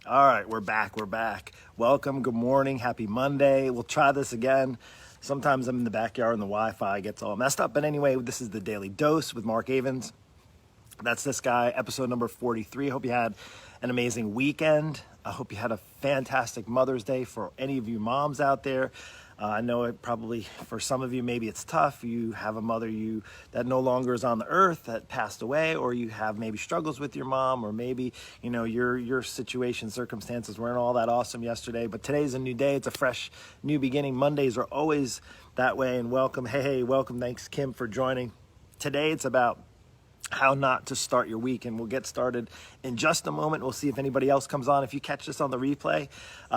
All right, we're back. Welcome, good morning, happy Monday. We'll try this again. Sometimes I'm in the backyard and the Wi-Fi gets all messed up. But anyway, this is the Daily Dose with Mark Avens. That's this guy, episode number 43. Hope you had an amazing weekend. I hope you had a fantastic Mother's Day for any of you moms out there. I know it probably, for some of you, maybe it's tough. You have a mother that no longer is on the earth, that passed away, or you have maybe struggles with your mom, or maybe, your situation, circumstances weren't all that awesome yesterday. But today's a new day. It's a fresh new beginning. Mondays are always that way. And welcome. Hey, welcome. Thanks, Kim, for joining. Today it's about how not to start your week, and we'll get started in just a moment. We'll see if anybody else comes on. If you catch this on the replay,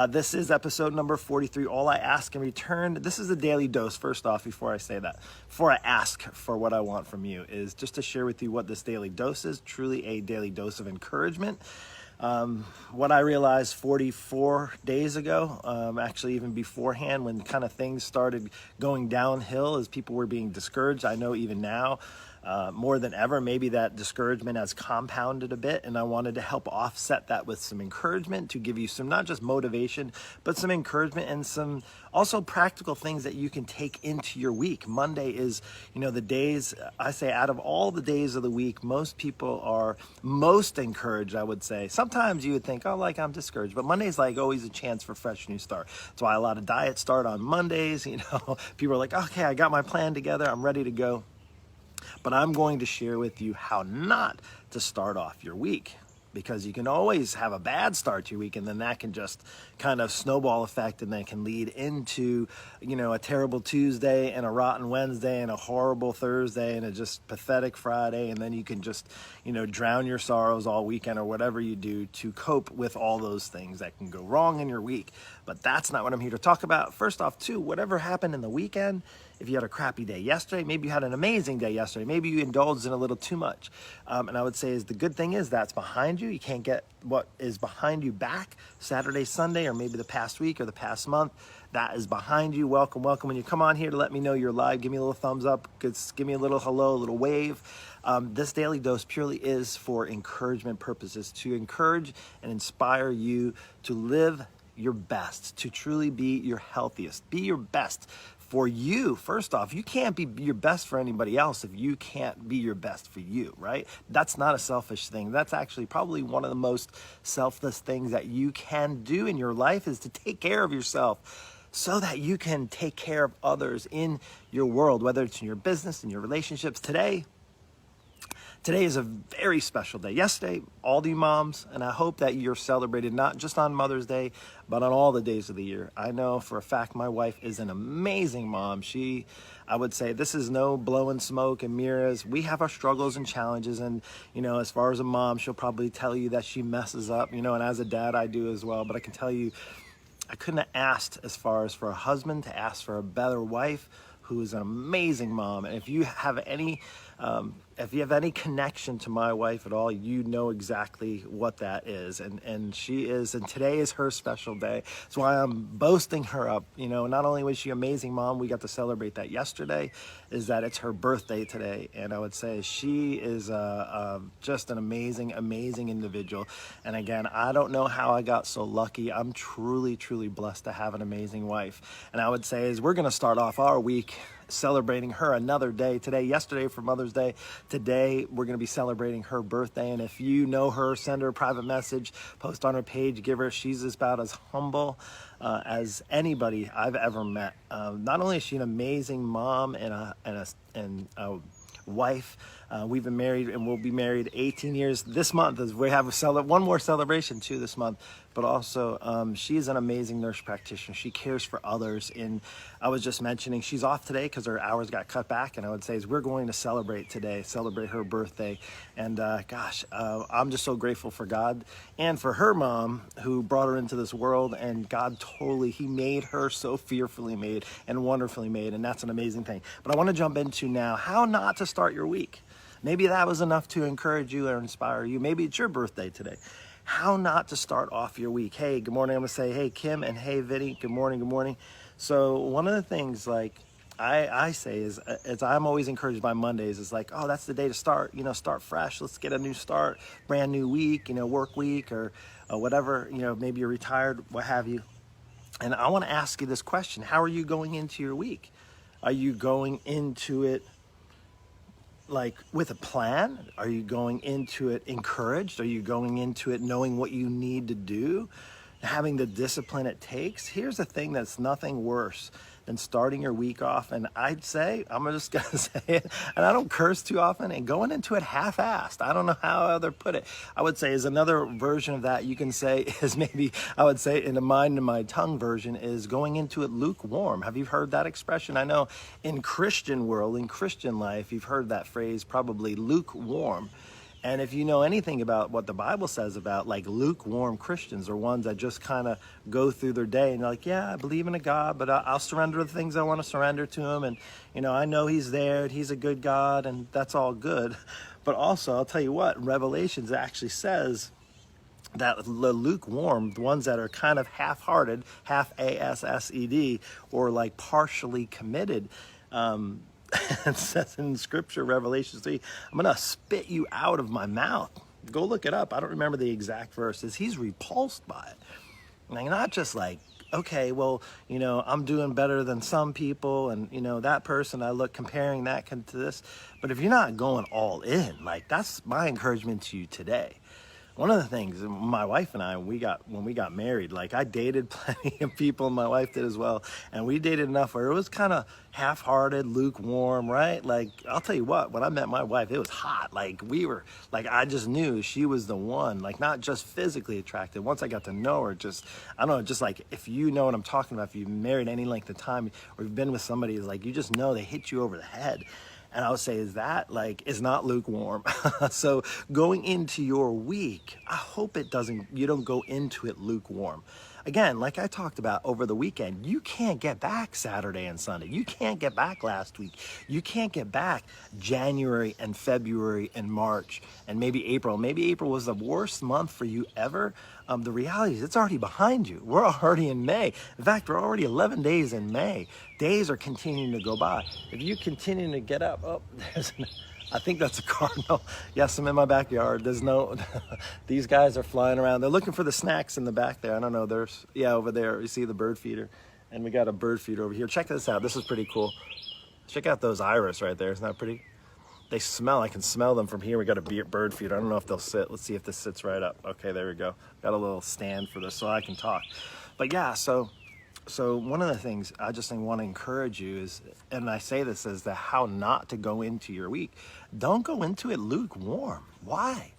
this is episode number 43. All I ask in return, this is a daily dose. First off, before I ask for what I want from you, is just to share with you what this daily dose is. Truly a daily dose of encouragement. What I realized 44 days ago, actually even beforehand, when kind of things started going downhill as people were being discouraged, I know even now, more than ever, maybe that discouragement has compounded a bit, and I wanted to help offset that with some encouragement to give you some, not just motivation, but some encouragement and some also practical things that you can take into your week. Monday is, the days, I say out of all the days of the week, most people are most encouraged, I would say. Sometimes you would think, oh, like I'm discouraged, but Monday's like always a chance for fresh new start. That's why a lot of diets start on Mondays. People are like, okay, I got my plan together, I'm ready to go. But I'm going to share with you how not to start off your week, because you can always have a bad start to your week, and then that can just kind of snowball effect, and then can lead into, a terrible Tuesday and a rotten Wednesday and a horrible Thursday and a just pathetic Friday, and then you can just, drown your sorrows all weekend or whatever you do to cope with all those things that can go wrong in your week. But that's not what I'm here to talk about. First off, too, whatever happened in the weekend, if you had a crappy day yesterday, maybe you had an amazing day yesterday, maybe you indulged in a little too much. And I would say the good thing is that's behind you. You can't get what is behind you back Saturday, Sunday, or maybe the past week or the past month. That is behind you. Welcome. When you come on here to let me know you're live, give me a little thumbs up, give me a little hello, a little wave. This daily dose purely is for encouragement purposes, to encourage and inspire you to live your best, to truly be your healthiest, be your best. For you, first off, you can't be your best for anybody else if you can't be your best for you, right? That's not a selfish thing. That's actually probably one of the most selfless things that you can do in your life, is to take care of yourself so that you can take care of others in your world, whether it's in your business, in your relationships. Today is a very special day. Yesterday, all the moms, and I hope that you're celebrated not just on Mother's Day, but on all the days of the year. I know for a fact my wife is an amazing mom. I would say this is no blowing smoke and mirrors. We have our struggles and challenges, and as far as a mom, she'll probably tell you that she messes up, and as a dad, I do as well. But I can tell you, I couldn't have asked, as far as for a husband, to ask for a better wife who is an amazing mom. And if you have any connection to my wife at all, you know exactly what that is. And today is her special day. That's why I'm boasting her up. Not only was she an amazing mom, we got to celebrate that yesterday, is that it's her birthday today. And I would say she is just an amazing individual. And again, I don't know how I got so lucky. I'm truly, truly blessed to have an amazing wife. And I would say we're going to start off our week celebrating her another day. Yesterday for Mother's Day. Today, we're going to be celebrating her birthday. And if you know her, send her a private message, post on her page, she's about as humble as anybody I've ever met. Not only is she an amazing mom and a wife, we've been married and we'll be married 18 years this month, as we have one more celebration too this month. But also, she's an amazing nurse practitioner. She cares for others. And I was just mentioning she's off today because her hours got cut back. And I would say we're going to celebrate her birthday. And I'm just so grateful for God and for her mom who brought her into this world. And God He made her so fearfully made and wonderfully made. And that's an amazing thing. But I want to jump into now how not to start your week. Maybe that was enough to encourage you or inspire you. Maybe it's your birthday today. How not to start off your week. Hey, good morning. I'm going to say, hey, Kim, and hey, Vinny, good morning. So one of the things I say is I'm always encouraged by Mondays. It's like, oh, that's the day to start, start fresh. Let's get a new start, brand new week, work week, or whatever, maybe you're retired, what have you. And I want to ask you this question. How are you going into your week? Are you going into it like with a plan? Are you going into it encouraged? Are you going into it knowing what you need to do, having the discipline it takes? Here's the thing that's nothing worse than starting your week off, and I'd say, I'm just gonna say it, and I don't curse too often, and going into it half-assed. I don't know how other put it. I would say is another version of that you can say is maybe, I would say in the mind and my tongue version is going into it lukewarm. Have you heard that expression? I know in Christian world, in Christian life, you've heard that phrase probably lukewarm. And if you know anything about what the Bible says about like lukewarm Christians or ones that just kind of go through their day and they're like, yeah, I believe in a God, but I'll surrender the things I want to surrender to him. And, I know he's there, he's a good God, and that's all good. But also, I'll tell you what, Revelations actually says that the lukewarm, the ones that are kind of half-hearted, half-assed, or like partially committed, it says in Scripture, Revelation 3, I'm going to spit you out of my mouth. Go look it up. I don't remember the exact verses. He's repulsed by it. Like, not just like, okay, well, I'm doing better than some people, and, that person, I look comparing that to this. But if you're not going all in, like, that's my encouragement to you today. One of the things, my wife and I, when we got married, like I dated plenty of people, and my wife did as well, and we dated enough where it was kind of half-hearted, lukewarm, right? Like, I'll tell you what, when I met my wife, it was hot. Like, I just knew she was the one, like not just physically attractive. Once I got to know her, I don't know, just like, if you know what I'm talking about, if you've married any length of time, or you've been with somebody, it's like, you just know they hit you over the head. And I would say is not lukewarm. So going into your week, I hope you don't go into it lukewarm. Again, like I talked about over the weekend, you can't get back Saturday and Sunday. You can't get back last week. You can't get back January and February and March and maybe April. Maybe April was the worst month for you ever. The reality is it's already behind you. We're already in May. In fact, we're already 11 days in May. Days are continuing to go by. If you continue to get up, I think that's a cardinal. Yes, I'm in my backyard. These guys are flying around. They're looking for the snacks in the back there. I don't know. Over there. You see the bird feeder. And we got a bird feeder over here. Check this out. This is pretty cool. Check out those iris right there. Isn't that pretty? They smell. I can smell them from here. We got a bird feeder. I don't know if they'll sit. Let's see if this sits right up. Okay, there we go. Got a little stand for this so I can talk. But yeah, so one of the things I just want to encourage you is, and I say this as how not to go into your week. Don't go into it lukewarm. Why?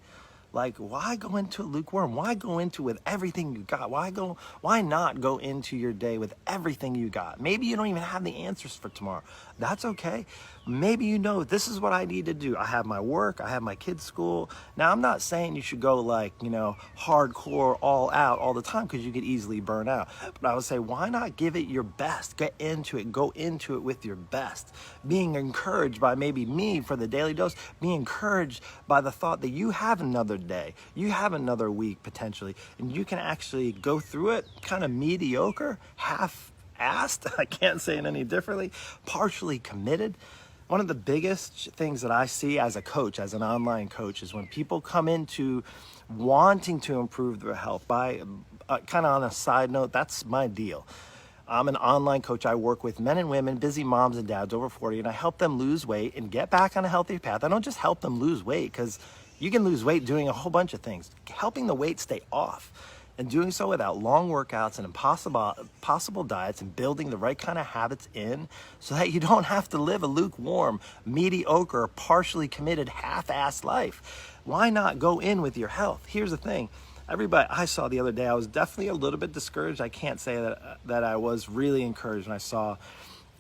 Like, why go into it lukewarm? Why go into it with everything you got? Why not go into your day with everything you got? Maybe you don't even have the answers for tomorrow. That's okay. Maybe this is what I need to do. I have my work, I have my kids' school. Now, I'm not saying you should go like, hardcore all out all the time, because you could easily burn out. But I would say, why not give it your best? Get into it. Go into it with your best. Being encouraged by maybe me for the Daily Dose, be encouraged by the thought that you have another day, you have another week potentially, and you can actually go through it kind of mediocre, half-assed, I can't say it any differently, partially committed. One of the biggest things that I see as a coach, as an online coach, is when people come into wanting to improve their health. By kind of on a side note, that's my deal. I'm an online coach. I work with men and women, busy moms and dads over 40, and I help them lose weight and get back on a healthy path. I don't just help them lose weight, because you can lose weight doing a whole bunch of things. Helping the weight stay off, and doing so without long workouts and impossible diets, and building the right kind of habits in, so that you don't have to live a lukewarm, mediocre, partially committed, half-assed life. Why not go in with your health? Here's the thing. Everybody I saw the other day, I was definitely a little bit discouraged. I can't say that I was really encouraged when I saw.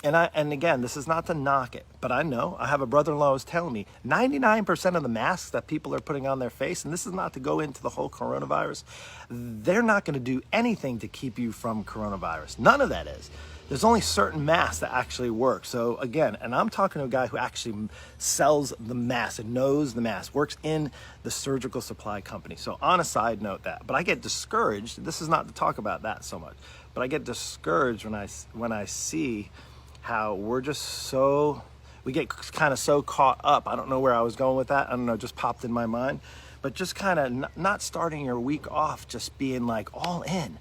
And again, this is not to knock it, but I know, I have a brother-in-law who's telling me 99% of the masks that people are putting on their face, and this is not to go into the whole coronavirus, they're not going to do anything to keep you from coronavirus. None of that is. There's only certain masks that actually work. So again, and I'm talking to a guy who actually sells the mask and knows the mask, works in the surgical supply company. So on a side note but I get discouraged. This is not to talk about that so much, but I get discouraged when I see how we get kind of so caught up. I don't know where I was going with that. I don't know, it just popped in my mind. but just kind of not starting your week off just being like all in,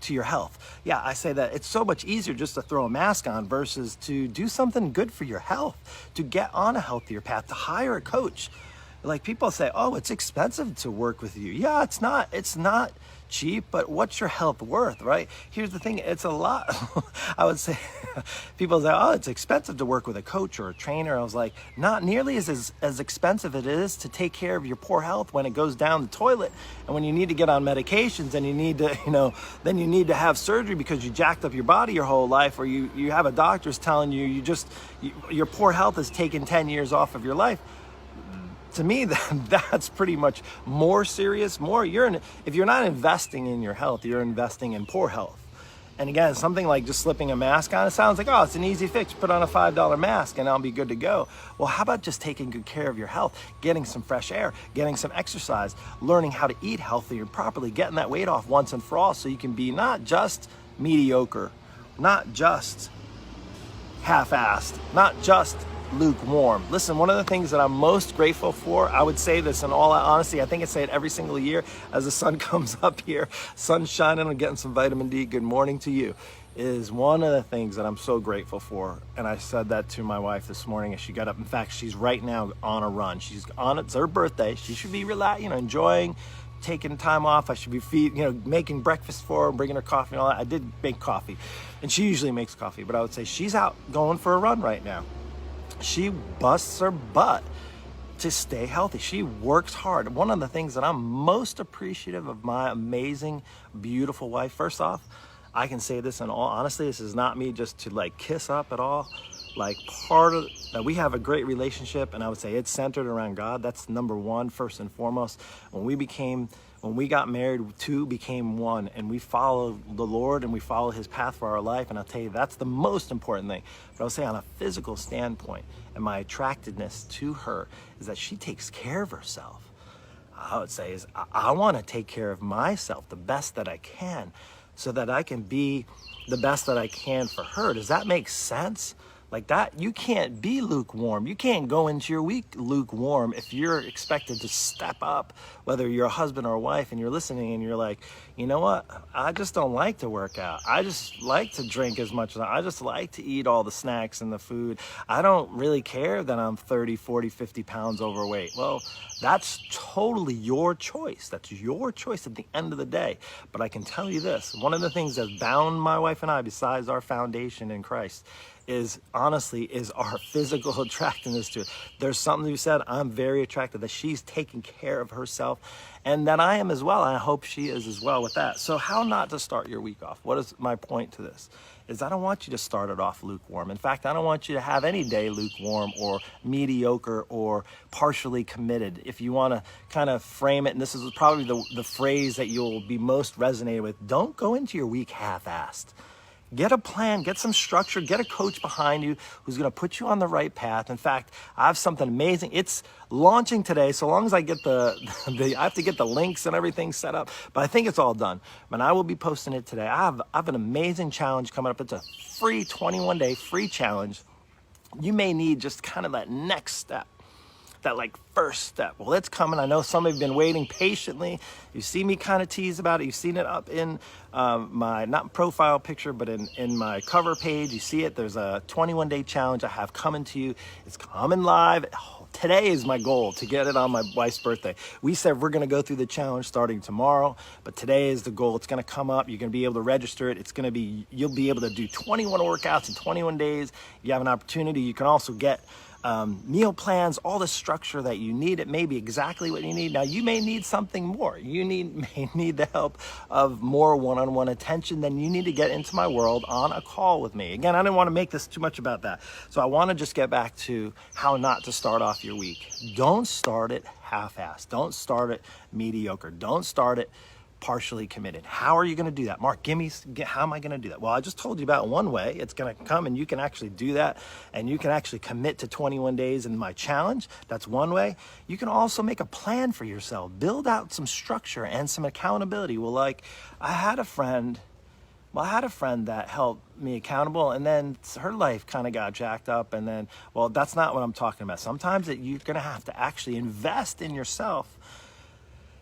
to your health. Yeah, I say that it's so much easier just to throw a mask on versus to do something good for your health, to get on a healthier path, to hire a coach. Like people say, oh, it's expensive to work with you. Yeah, it's not cheap, but what's your health worth, right? Here's the thing, it's a lot. I would say, people say, oh, it's expensive to work with a coach or a trainer. I was like, not nearly as expensive it is to take care of your poor health when it goes down the toilet and when you need to get on medications and you need to, then you need to have surgery because you jacked up your body your whole life, or you have a doctor's telling you your poor health has taken 10 years off of your life. To me, that's pretty much more serious. If you're not investing in your health, you're investing in poor health. And again, something like just slipping a mask on, it sounds like, oh, it's an easy fix. Put on a $5 mask and I'll be good to go. Well, how about just taking good care of your health, getting some fresh air, getting some exercise, learning how to eat healthy and properly, getting that weight off once and for all so you can be not just mediocre, not just half-assed, not just lukewarm. Listen, one of the things that I'm most grateful for, I would say this in all honesty, I think I say it every single year as the sun comes up here, sun's shining, I'm getting some vitamin D, good morning to you, is one of the things that I'm so grateful for. And I said that to my wife this morning as she got up. In fact, she's right now on a run. It's her birthday. She should be enjoying, taking time off. I should be making breakfast for her, bringing her coffee and all that. I did make coffee, and she usually makes coffee, but I would say she's out going for a run right now. She busts her butt to stay healthy. She works hard. One of the things that I'm most appreciative of my amazing, beautiful wife, first off, I can say this in all honesty, this is not me just to kiss up at all. We have a great relationship, and I would say it's centered around God. That's number one, first and foremost. When we got married, two became one, and we follow the Lord and we follow his path for our life. And I'll tell you, that's the most important thing. But I'll say on a physical standpoint, and my attractiveness to her is that she takes care of herself. I would say is I want to take care of myself the best that I can so that I can be the best that I can for her. Does that make sense? Like that, you can't be lukewarm. You can't go into your week lukewarm if you're expected to step up, whether you're a husband or a wife and you're listening and you're like, you know what? I just don't like to work out. I just like to drink as much as I just like to eat all the snacks and the food. I don't really care that I'm 30, 40, 50 pounds overweight. Well, that's totally your choice. That's your choice at the end of the day. But I can tell you this, one of the things that's bound my wife and I, besides our foundation in Christ, is our physical attractiveness to it. There's something you said, I'm very attracted, that she's taking care of herself, and that I am as well. I hope she is as well with that. So how not to start your week off? What is my point to this? Is I don't want you to start it off lukewarm. In fact, I don't want you to have any day lukewarm or mediocre or partially committed. If you want to kind of frame it, and this is probably the phrase that you'll be most resonated with, don't go into your week half-assed. Get a plan, get some structure, get a coach behind you who's going to put you on the right path. In fact, I have something amazing. It's launching today, so long as I get I have to get the links and everything set up, but I think it's all done. And I will be posting it today. I have an amazing challenge coming up. It's a free 21-day free challenge. You may need just kind of that next step. That first step. Well, it's coming. I know some of you have been waiting patiently. You see me kind of tease about it. You've seen it up in my, not profile picture, but in my cover page. You see it. There's a 21-day challenge I have coming to you. It's coming live. Today is my goal to get it on my wife's birthday. We said we're going to go through the challenge starting tomorrow, but today is the goal. It's going to come up. You're going to be able to register it. You'll be able to do 21 workouts in 21 days. You have an opportunity. You can also get meal plans, all the structure that you need. It may be exactly what you need. Now, you may need something more. You may need the help of more one-on-one attention. Then you need to get into my world on a call with me. Again, I didn't want to make this too much about that. So I want to just get back to how not to start off your week. Don't start it half-assed. Don't start it mediocre. Don't start it partially committed. How are you going to do that? Mark, how am I going to do that? Well, I just told you about one way. It's going to come and you can actually do that, and you can actually commit to 21 days in my challenge. That's one way. You can also make a plan for yourself. Build out some structure and some accountability. Well, I had a friend that helped me accountable, and then her life kind of got jacked up, and then, well, that's not what I'm talking about. Sometimes you're going to have to actually invest in yourself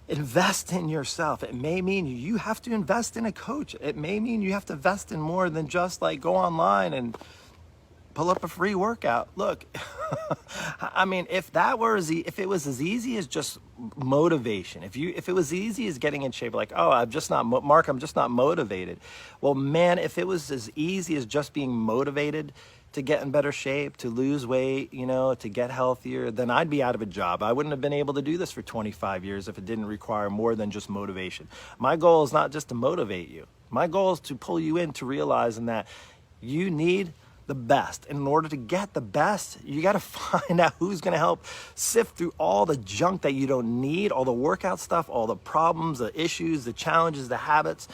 invest in yourself. It may mean you have to invest in a coach. It may mean you have to invest in more than just like go online and pull up a free workout. Look, I mean, if it was as easy as just motivation, if it was easy as getting in shape, like, oh, I'm just not, Mark, I'm just not motivated. Well, man, if it was as easy as just being motivated to get in better shape, to lose weight, you know, to get healthier, then I'd be out of a job. I wouldn't have been able to do this for 25 years if it didn't require more than just motivation. My goal is not just to motivate you. My goal is to pull you into realizing that you need the best. And in order to get the best, you got to find out who's going to help sift through all the junk that you don't need, all the workout stuff, all the problems, the issues, the challenges, the habits.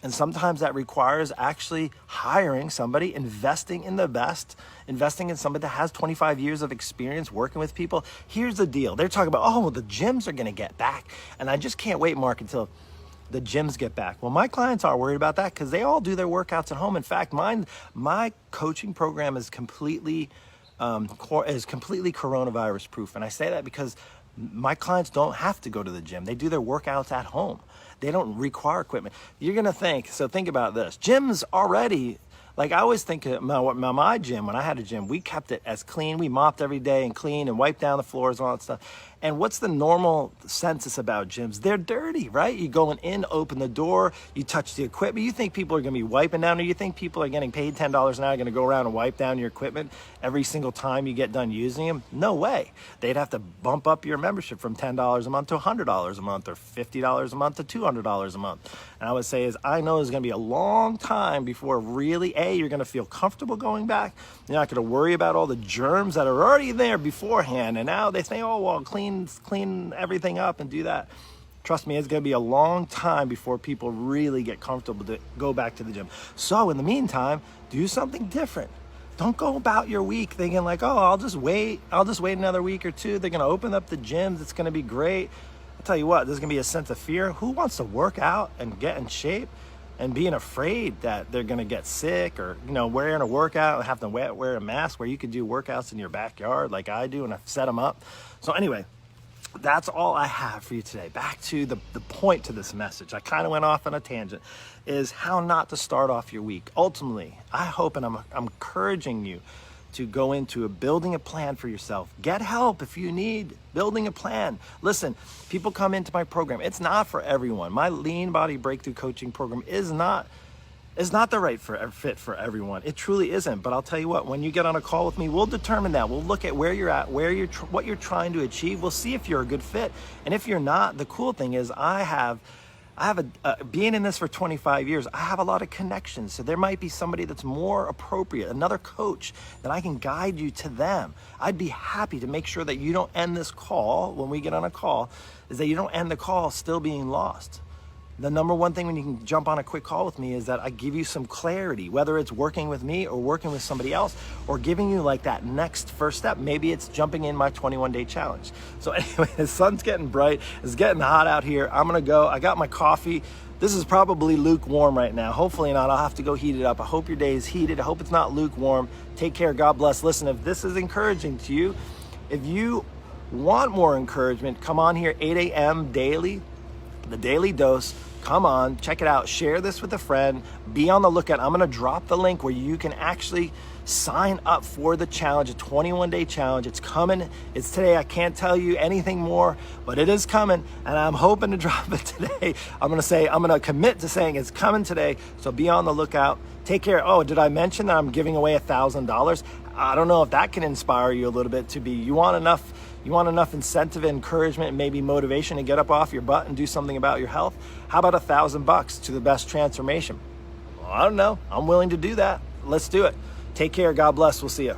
And sometimes that requires actually hiring somebody, investing in the best, investing in somebody that has 25 years of experience working with people. Here's the deal. They're talking about, oh, well, the gyms are going to get back. And I just can't wait, Mark, until the gyms get back. Well, my clients aren't worried about that because they all do their workouts at home. In fact, my coaching program is completely coronavirus proof. And I say that because my clients don't have to go to the gym. They do their workouts at home. They don't require equipment. You're going to think about this. Gyms already, like I always think of my gym, when I had a gym, we kept it as clean. We mopped every day and cleaned and wiped down the floors and all that stuff. And what's the normal census about gyms? They're dirty, right? You going in, open the door, you touch the equipment. You think people are going to be wiping down, or you think people are getting paid $10 an hour, going to go around and wipe down your equipment every single time you get done using them? No way. They'd have to bump up your membership from $10 a month to $100 a month, or $50 a month to $200 a month. And I would say I know it's going to be a long time before really, you're going to feel comfortable going back. You're not going to worry about all the germs that are already there beforehand. And now they say, oh, well, clean everything up and do that. Trust me, it's going to be a long time before people really get comfortable to go back to the gym. So in the meantime, do something different. Don't go about your week thinking like, oh, I'll just wait another week or two. They're going to open up the gyms. It's going to be great. I'll tell you what, there's going to be a sense of fear. Who wants to work out and get in shape and being afraid that they're going to get sick, or, you know, wearing a workout and have to wear a mask where you could do workouts in your backyard like I do, and I've set them up. So anyway, that's all I have for you today. Back to the point to this message. I kind of went off on a tangent, is how not to start off your week. Ultimately, I hope, and I'm encouraging you to go into building a plan for yourself. Get help if you need building a plan. Listen, people come into my program. It's not for everyone. My Lean Body Breakthrough Coaching Program is not the right fit for everyone. It truly isn't. But I'll tell you what, when you get on a call with me, we'll determine that. We'll look at where you're at, what you're trying to achieve. We'll see if you're a good fit. And if you're not, the cool thing is being in this for 25 years, I have a lot of connections. So there might be somebody that's more appropriate, another coach, that I can guide you to them. I'd be happy to make sure that you don't end this call, when we get on a call, is that you don't end the call still being lost. The number one thing when you can jump on a quick call with me is that I give you some clarity, whether it's working with me or working with somebody else, or giving you like that next first step. Maybe it's jumping in my 21-day challenge. So anyway, the sun's getting bright. It's getting hot out here. I'm going to go. I got my coffee. This is probably lukewarm right now. Hopefully not. I'll have to go heat it up. I hope your day is heated. I hope it's not lukewarm. Take care. God bless. Listen, if this is encouraging to you, if you want more encouragement, come on here, 8 a.m. daily. The Daily Dose. Come on, check it out. Share this with a friend. Be on the lookout. I'm going to drop the link where you can actually sign up for the challenge, a 21-day challenge. It's coming. It's today. I can't tell you anything more, but it is coming, and I'm hoping to drop it today. I'm going to commit to saying it's coming today, so be on the lookout. Take care. Oh, did I mention that I'm giving away $1,000? I don't know if that can inspire you a little bit you want enough incentive, encouragement, and maybe motivation to get up off your butt and do something about your health? How about $1,000 to the best transformation? Well, I don't know. I'm willing to do that. Let's do it. Take care. God bless. We'll see you.